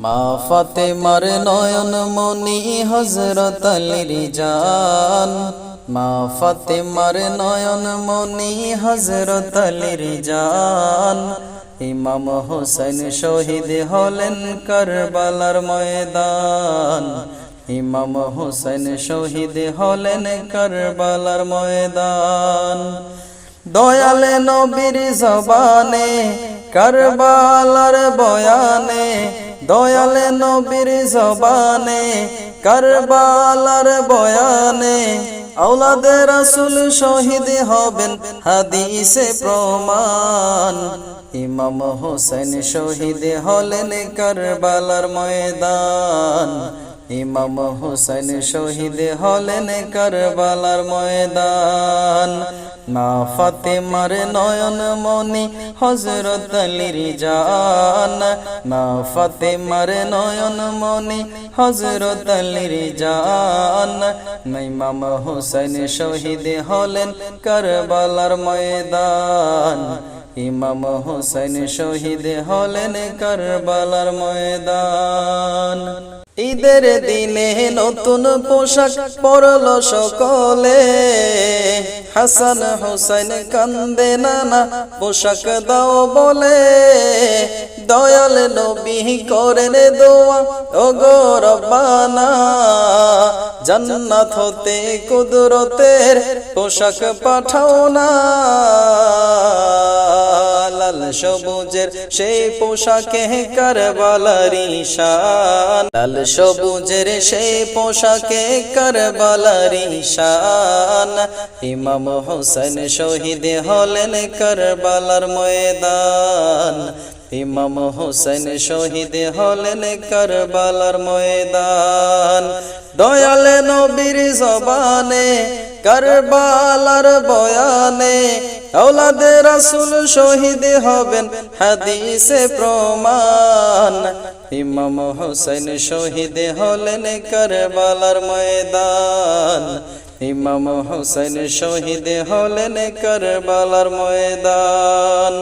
মা ফাতেমার নয়ন মনি হযরত আলীর জান, মা ফাতেমার নয়ন মনি হযরত আলীর জান। ইমাম হোসেন শহীদ হলেন কারবালার ময়দান, ইমাম হোসেন শহীদ হলেন কারবালার ময়দান। দয়ালে নবীর জবানে কারবালার বয়ানে, দয়ালে নবীর জবানে কারবালার বয়ানে, আওলাদে রাসূল শহীদ হবেন হাদিসে প্রমাণ। ইমাম হোসেন শহীদ হলেন কারবালার ময়দান, ইমাম হোসেন শহীদ হলেন কারবালার ময়দান। মা ফাতেমার নয়ন মনি হযরত আলীর জান, মা ফাতেমার নয়ন মনি হযরত আলীর জান। ইমাম হোসেন শহীদ হলেন কারবালার ময়দান, ইমাম হোসেন শহীদ হলেন কারবালার ময়দান। ঈদের দিনে নতুন পোশাক পরল সকলে, হাসান হোসেন কান্দে নানা পোশাক দাও বলে। দয়াল নবী করেন দোয়া ওগো রব্বানা, জান্নাত হতে কুদরতের পোশাক পাঠাও না। লাল সবুজের সেই পোশাকে কারবালারি শান, লাল সবুজের সেই পোশাকে কারবালারি শান। ইমাম হোসেন শহীদ হলেন কারবালার ময়দান, ইমাম হোসেন শহীদ হলেন কারবালার ময়দান। দয়ালে নবীর জবানে কারবালার বয়ানে, আওলাদে রাসূল শহীদ হবেন হাদিসে প্রমাণ। ইমাম হোসেন শহীদ হলেন কারবালার ময়দান, ইমাম হোসেন শহীদ হলেন কারবালার ময়দান।